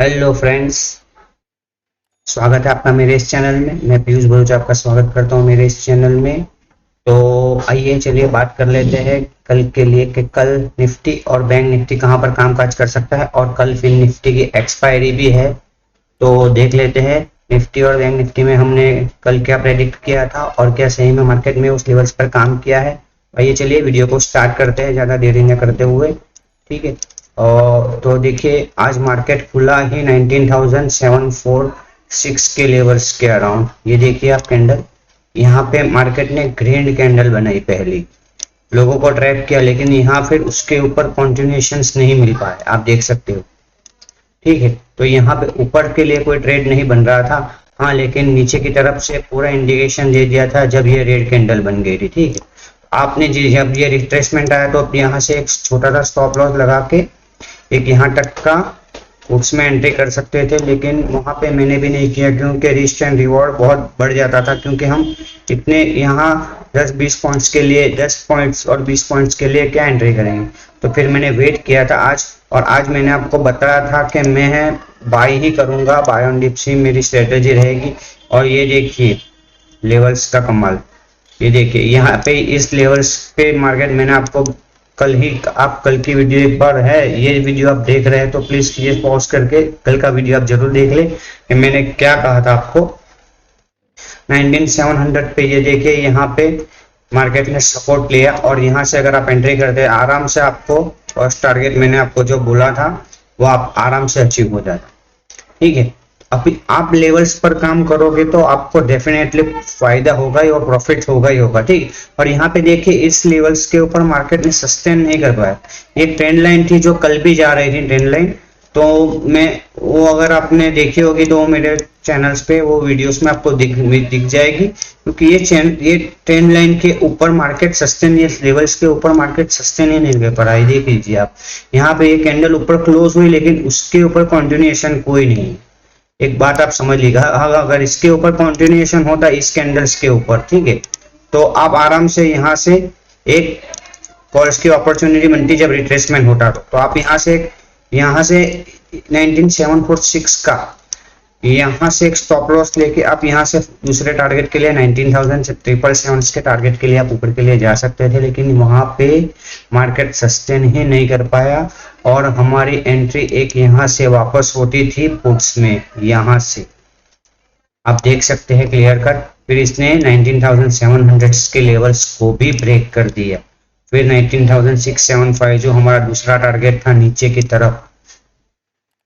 Hello friends, स्वागत है आपका मेरे इस चैनल में। मैं पीयूष भरूच आपका स्वागत करता हूं मेरे इस चैनल में। तो आइए चलिए बात कर लेते हैं कल के लिए कि कल निफ्टी और बैंक निफ्टी कहां पर कामकाज कर सकता है, और कल फिर निफ्टी की एक्सपायरी भी है। तो देख लेते हैं निफ्टी और बैंक निफ्टी में हमने कल क्या प्रेडिक्ट किया था और क्या सही में मार्केट में उस लेवल्स पर काम किया है। आइए चलिए वीडियो को स्टार्ट करते हैं ज़्यादा देरी न करते हुए। ठीक है। और तो देखिए आज मार्केट खुला ही 19,746 के लेवल्स के अराउंड। ये देखिए आप कैंडल, यहाँ पे मार्केट ने ग्रीन कैंडल बनाई, पहली लोगों को ट्रैप किया, लेकिन यहाँ फिर उसके ऊपर कॉन्टिन्यूएशंस नहीं मिल पाए, आप देख सकते हो। ठीक है, तो यहाँ पे ऊपर के लिए कोई ट्रेड नहीं बन रहा था। हाँ, लेकिन नीचे की तरफ से पूरा इंडिकेशन दे दिया था जब ये रेड कैंडल बन गई थी। ठीक है, आपने जब ये रिट्रेसमेंट आया तो आप यहाँ से एक छोटा सा स्टॉप लॉस लगा के एक यहाँ तक का उसमें एंट्री कर सकते थे, लेकिन वहां पे मैंने भी नहीं किया क्योंकि रिस्क एंड रिवॉर्ड बहुत बढ़ जाता था। क्योंकि हम इतने यहाँ 10-20 पॉइंट्स के लिए 10 पॉइंट्स और 20 पॉइंट्स के लिए क्या एंट्री करेंगे। तो फिर मैंने वेट किया था आज, और आज मैंने आपको बताया था कि मैं बाय ही करूंगा, बाय ऑन डिप सी मेरी स्ट्रेटेजी रहेगी। और ये देखिए लेवल्स का कमाल, ये देखिए यहाँ पे इस लेवल्स पे मार्केट मैंने आपको कल ही, आप कल की वीडियो एक बार है, ये वीडियो आप देख रहे हैं तो प्लीज ये पॉज करके कल का वीडियो आप जरूर देख ले कि मैंने क्या कहा था आपको। 19,700 पे ये देखिए यहाँ पे मार्केट ने सपोर्ट लिया, और यहाँ से अगर आप एंट्री करते हैं आराम से आपको फर्स्ट टारगेट मैंने आपको जो बोला था वो आप आराम से अचीव हो जाता। ठीक है, अभी आप लेवल्स पर काम करोगे तो आपको डेफिनेटली फायदा होगा ही और प्रॉफिट होगा ही होगा। ठीक, और यहाँ पे देखिए इस लेवल्स के ऊपर मार्केट ने सस्टेन नहीं कर पाया। ये ट्रेंड लाइन थी जो कल भी जा रही थी ट्रेंड लाइन, तो मैं वो अगर आपने देखी होगी तो मेरे चैनल्स पे वो वीडियोस में आपको दिख जाएगी। क्योंकि ये ट्रेंड लाइन के ऊपर मार्केट सस्टेन, ये लेवल्स के ऊपर मार्केट सस्टेन ही नहीं कर पा रहा है। देख लीजिए आप, यहाँ पे ये कैंडल ऊपर क्लोज हुई लेकिन उसके ऊपर कंटिन्यूएशन कोई नहीं। एक बात आप समझ लीजिएगा, अगर इसके ऊपर कंटिन्यूएशन होता इस कैंडल्स के ऊपर, ठीक है, तो आप आराम से यहाँ से एक कॉल्स की अपॉर्चुनिटी बनती जब रिट्रेसमेंट होता तो आप यहाँ से 19,746 का यहाँ से एक स्टॉप लॉस लेके आप यहाँ से दूसरे टारगेट के लिए 19,777 के टारगेट के लिए आप ऊपर के लिए जा सकते थे, लेकिन वहां पे मार्केट सस्टेन ही नहीं कर पाया और हमारी एंट्री एक यहाँ से वापस होती थी पुट्स में। यहाँ से आप देख सकते हैं क्लियर कट, फिर इसने 19,700 के लेवल्स को भी ब्रेक कर दिया। फिर 19,675 जो हमारा दूसरा टारगेट था नीचे की तरफ।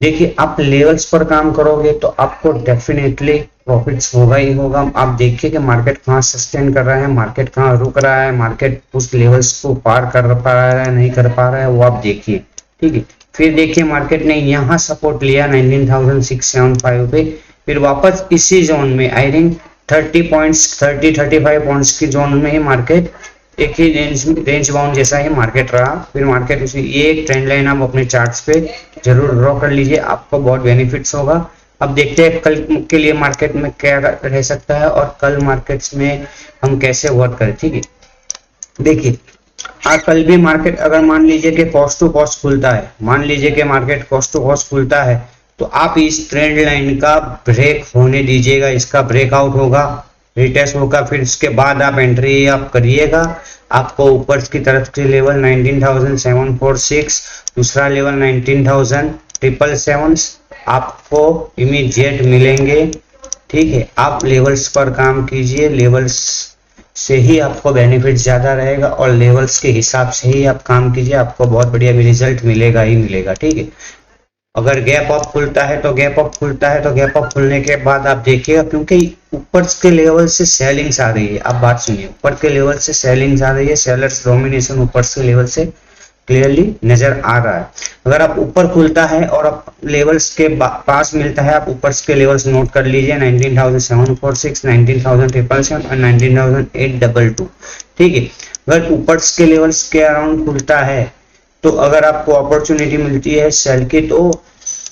देखिए आप लेवल्स पर काम करोगे तो आपको डेफिनेटली प्रॉफिट्स होगा ही होगा। आप देखिए कि मार्केट कहाँ सस्टेन कर रहा है, मार्केट कहाँ रुक रहा है, मार्केट उस लेवल्स को पार कर पा रहा है नहीं कर पा रहा है, वो आप देखिए। ठीक है, फिर देखिए मार्केट ने यहाँ सपोर्ट लिया 19,675 पे, फिर वापस इसी जोन में आई थिंक 30-35 पॉइंट्स की जोन में ही मार्केट एक ही रेंज बाउंड जैसा ही मार्केट रहा। फिर मार्केट उसी, ये एक ट्रेंड लाइन आप अपने चार्ट्स पे जरूर ड्रॉ कर लीजिए, आपको बहुत बेनिफिट्स होगा। अब देखते हैं कल के लिए मार्केट में क्या रह सकता है और कल मार्केट्स में हम कैसे वर्क करें। ठीक है, देखिए आज कल भी मार्केट अगर मान लीजिए कि कॉस्ट टू कॉस्ट खुलता है, मान लीजिए कि मार्केट कॉस्ट टू कॉस्ट खुलता है, तो आप इस ट्रेंड लाइन का ब्रेक होने दीजिएगा, इसका ब्रेकआउट होगा, रिटेस्ट होगा, फिर इसके बाद आप एंट्री आप करिएगा। आपको ऊपर की तरफ के लेवल 19,746, दूसरा लेवल 19,777 आपको इमीडिएट मिलेंगे। ठीक है, आप लेवल्स पर काम कीजिए, लेवल्स से ही आपको बेनिफिट ज्यादा रहेगा और लेवल्स के हिसाब से ही आप काम कीजिए, आपको बहुत बढ़िया भी रिजल्ट मिलेगा ही मिलेगा। ठीक है, अगर गैप अप खुलता है तो गैप अप खुलता है तो गैप अप खुलने के बाद आप देखिएगा, क्योंकि ऊपर के लेवल से सेलिंग्स आ रही है। आप बात सुनिए, ऊपर के लेवल से सेलिंग्स आ रही है, सेलर्स डोमिनेशन ऊपर के लेवल से क्लियरली नजर आ रहा है। अगर आप ऊपर खुलता है और आप लेवल्स के पास मिलता है, आप ऊपर के लेवल्स नोट कर लीजिए 19,746, 19,777 और 19,822। ठीक है, अगर ऊपर के लेवल्स के अराउंड खुलता है तो अगर आपको अपॉर्चुनिटी मिलती है सेल की, तो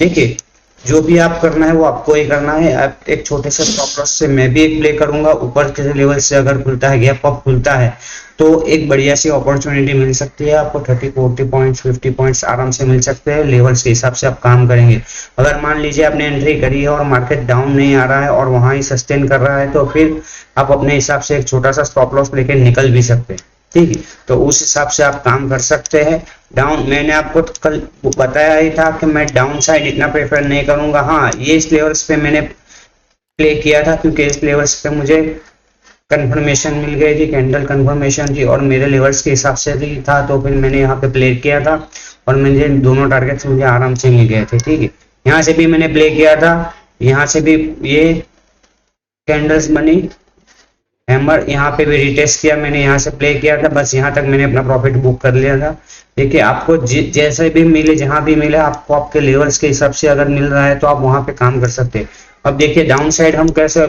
देखिए जो भी आप करना है वो आपको ही करना है। आप एक छोटे से स्टॉप लॉस से मैं भी एक प्ले करूंगा, ऊपर के लेवल से अगर खुलता है, गैप अप खुलता है तो एक बढ़िया सी अपॉर्चुनिटी मिल सकती है आपको। 30-40 पॉइंट्स 50 पॉइंट्स आराम से मिल सकते हैं। लेवल्स के हिसाब से आप काम करेंगे। अगर मान लीजिए आपने एंट्री करी है और मार्केट डाउन नहीं आ रहा है और वहां ही सस्टेन कर रहा है, तो फिर आप अपने हिसाब से एक छोटा सा स्टॉप लॉस लेके निकल भी सकते हैं। ठीक है, तो उस हिसाब से आप काम कर सकते हैं। डाउन मैंने आपको कल बताया ही था कि मैं डाउन साइड इतना प्रेफर नहीं करूंगा। हाँ, ये इस लेवल्स पे मैंने प्ले किया था क्योंकि इस लेवल्स पे मुझे कंफर्मेशन मिल गई थी, कैंडल कंफर्मेशन थी और मेरे लेवल्स के हिसाब से भी था, तो फिर मैंने यहाँ पे प्ले किया था और मुझे दोनों टारगेट्स मुझे आराम से मिल गए थे। ठीक है, यहाँ से भी मैंने प्ले किया था, यहाँ से भी ये कैंडल्स बनी, हैमर, यहाँ पे भी रिटेस्ट किया मैंने, यहाँ से प्ले किया था, बस यहाँ तक मैंने अपना प्रॉफिट बुक कर लिया था। देखिए, आपको जैसे भी मिले, जहां भी मिले, आपको आपके लेवल्स के हिसाब से अगर मिल रहा है तो आप वहां पे काम कर सकते हैं। अब देखिए डाउन साइड हम कैसे,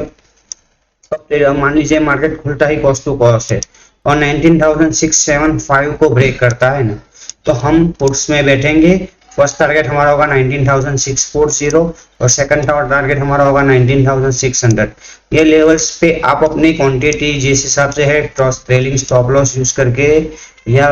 मान लीजिए मार्केट खुलता ही कॉस्ट टू कॉस्ट है और 19,675 को ब्रेक करता है ना, तो हम पुट्स में बैठेंगे। फर्स्ट टारगेट हमारा होगा 19,640 और सेकंड टारगेट हमारा होगा 19,600। ये लेवल्स पे आप अपनी क्वांटिटी जिस हिसाब से है ट्रेलिंग स्टॉप लॉस यूज करके या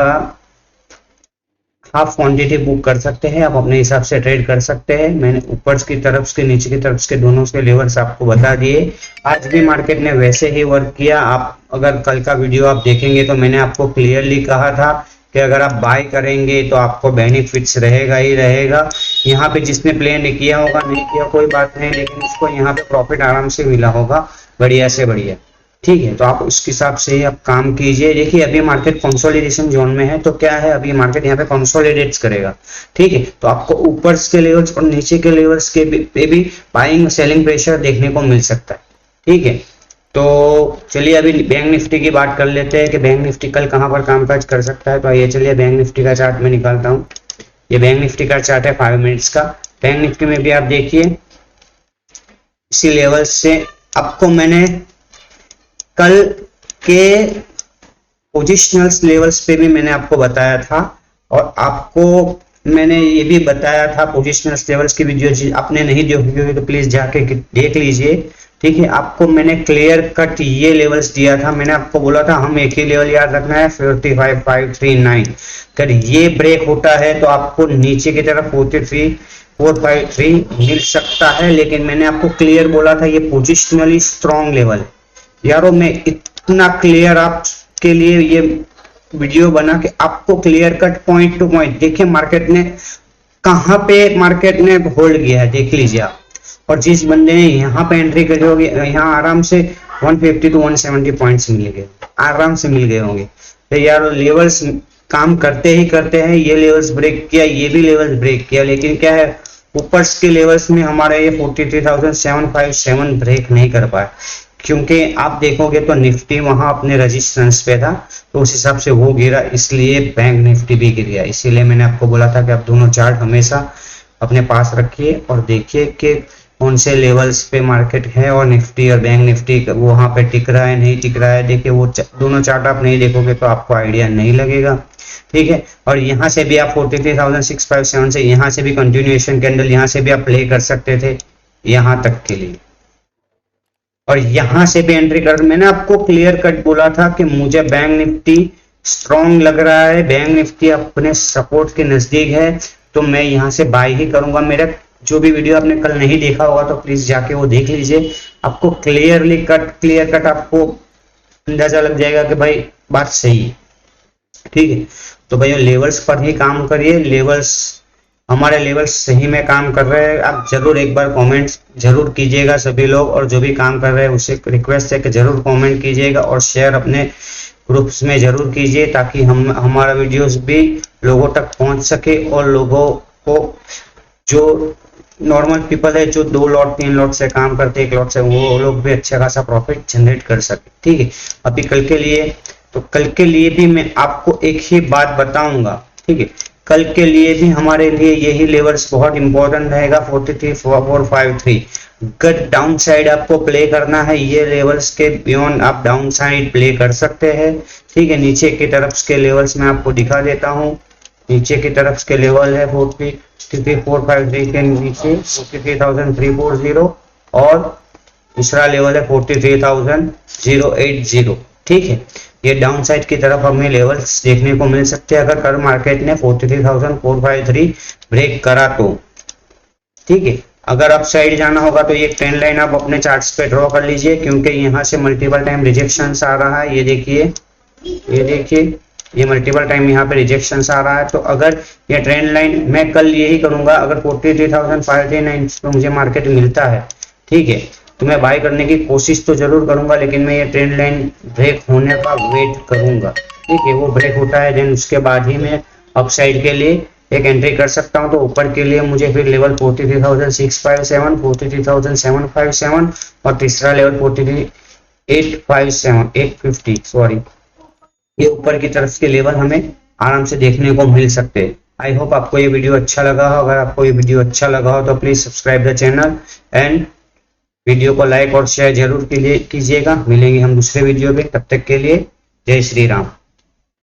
हाफ क्वांटिटी बुक कर सकते हैं, आप अपने हिसाब से ट्रेड कर सकते हैं। मैंने ऊपर की तरफ के नीचे की तरफ के दोनों के लेवल्स आपको बता दिए। आज भी मार्केट ने वैसे ही वर्क किया। आप अगर कल का वीडियो आप देखेंगे तो मैंने आपको क्लियरली कहा था कि अगर आप बाय करेंगे तो आपको बेनिफिट्स रहेगा ही रहेगा। यहाँ पे जिसने प्ले किया होगा, नहीं किया कोई बात नहीं, लेकिन उसको यहाँ पे प्रॉफिट आराम से मिला होगा, बढ़िया से बढ़िया। ठीक है, तो आप उसके हिसाब से ही आप काम कीजिए। देखिए अभी मार्केट कंसोलिडेशन जोन में है, तो क्या है, अभी मार्केट यहाँ पे कंसोलिडेट्स करेगा। ठीक है, तो आपको ऊपर के लेवल्स और नीचे के लेवल्स के पे भी बाइंग सेलिंग प्रेशर देखने को मिल सकता है। ठीक है, तो चलिए अभी बैंक निफ्टी की बात कर लेते हैं कि बैंक निफ्टी कल कहाँ पर कामकाज कर सकता है। तो आइए चलिए बैंक निफ्टी का चार्ट में निकालता हूँ। ये बैंक निफ्टी का चार्ट है 5 मिनट्स का। बैंक निफ्टी में भी आप देखिए इसी लेवल से आपको मैंने कल के पोजिशनल लेवल्स पे भी मैंने आपको बताया था और आपको मैंने ये भी बताया था पोजिशनल लेवल्स की वीडियो आपने नहीं देखी होगी तो प्लीज जाके देख लीजिए। ठीक है, आपको मैंने क्लियर कट ये लेवल्स दिया था। मैंने आपको बोला था हम एक ही लेवल याद रखना है 45,539। अगर ये ब्रेक होता है तो आपको नीचे की तरफ 43,453 मिल सकता है, लेकिन मैंने आपको क्लियर बोला था ये पोजिशनली स्ट्रॉन्ग लेवल है। यारों मैं इतना क्लियर आपके लिए ये वीडियो बना कि आपको clear cut point two point देखिए मार्केट ने कहां पे मार्केट ने होल्ड किया है, देख लीजिए आप। और जिस बंदे ने यहाँ पे एंट्री करी होगी, यहाँ आराम से 150 to 170 पॉइंट्स मिल गए, आराम से मिल गए होंगे। तो यार लेवल्स काम करते ही करते हैं। ये लेवल्स ब्रेक किया, ये भी लेवल्स ब्रेक किया, लेकिन क्या है ऊपर के लेवल्स में हमारे ये 43,757 ब्रेक नहीं कर पाए, क्योंकि आप देखोगे तो निफ्टी वहां अपने रेजिस्टेंस पे था, तो उस हिसाब से वो गिरा, इसलिए बैंक निफ्टी भी गिर गया। इसीलिए मैंने आपको बोला था कि आप दोनों चार्ट हमेशा अपने पास रखिए और देखिए कि कौन से लेवल्स पे मार्केट है और निफ्टी और बैंक निफ्टी वहां पे टिक रहा है नहीं टिक रहा है। देखिए वो दोनों चार्ट आप नहीं देखोगे तो आपको आइडिया नहीं लगेगा। ठीक है, और यहाँ से भी आप 43,657 से यहाँ से भी कंटिन्यूएशन कैंडल यहाँ से भी आप प्ले कर सकते थे यहाँ तक के लिए, और यहां से भी एंट्री कर। मैंने आपको क्लियर कट बोला था कि मुझे बैंक निफ्टी स्ट्रॉन्ग लग रहा है, बैंक निफ्टी अपने सपोर्ट के नजदीक है, तो मैं यहां से बाय ही करूंगा। मेरा जो भी वीडियो आपने कल नहीं देखा होगा तो प्लीज जाके वो देख लीजिए, आपको क्लियर कट आपको अंदाजा लग जाएगा कि भाई बात सही है। ठीक है, तो भैया लेवल्स पर ही काम करिए, लेवल्स हमारे लेवल्स सही में काम कर रहे हैं। आप जरूर एक बार कमेंट जरूर कीजिएगा सभी लोग, और जो भी काम कर रहे हैं उससे रिक्वेस्ट है कि जरूर कमेंट कीजिएगा और शेयर अपने ग्रुप्स में जरूर कीजिए, ताकि हमारा वीडियोस भी लोगों तक पहुंच सके और लोगों को जो नॉर्मल पीपल है जो 2 लॉट 3 लॉट से काम करते 1 लॉट से, वो लोग भी अच्छा खासा प्रॉफिट जनरेट कर सके। ठीक है, अभी कल के लिए भी मैं आपको एक ही बात बताऊंगा। ठीक है, कल के लिए भी हमारे लिए यही लेवल्स बहुत इंपॉर्टेंट रहेगा 43,453। अगर डाउन साइड आपको प्ले करना है, ये लेवल्स के बियॉन्ड आप डाउन साइड प्ले कर सकते हैं। ठीक है, नीचे की तरफ के लेवल्स में आपको दिखा देता हूँ। नीचे की तरफ के लेवल है 43,453 के नीचे 43,340 और दूसरा लेवल है 43,080। ठीक है, ये डाउन साइड की तरफ हमें लेवल्स देखने को मिल सकते हैं अगर कल मार्केट ने 43,453 ब्रेक करा तो। ठीक है, अगर अप साइड जाना होगा तो ये ट्रेंड लाइन आप अपने चार्ट्स पे ड्रॉ कर लीजिए, क्योंकि यहाँ से मल्टीपल टाइम रिजेक्शंस आ रहा है। ये देखिए, ये देखिए, ये मल्टीपल टाइम यहाँ पे रिजेक्शंस आ रहा है। तो अगर ये ट्रेंड लाइन, मैं कल यही करूंगा, अगर 43,539 पे मुझे मार्केट मिलता है, ठीक है, तो मैं बाय करने की कोशिश तो जरूर करूंगा, लेकिन मैं ये ट्रेंड लाइन ब्रेक होने का वेट करूंगा। ठीक है, वो ब्रेक होता है देन उसके बाद ही मैं अपसाइड के लिए एक एंट्री कर सकता हूं। तो ऊपर के लिए मुझे फिर लेवल 43,657, 43,757 और तीसरा लेवल 43,857, 850 सॉरी, ये ऊपर की तरफ के लेवल हमें आराम से देखने को मिल सकते हैं। आई होप आपको ये वीडियो अच्छा लगा हो। अगर आपको ये वीडियो अच्छा लगा हो तो please subscribe the channel and video को लाइक और शेयर जरूर कीजिएगा। मिलेंगे हम दूसरे वीडियो में, तब तक के लिए जय श्री राम।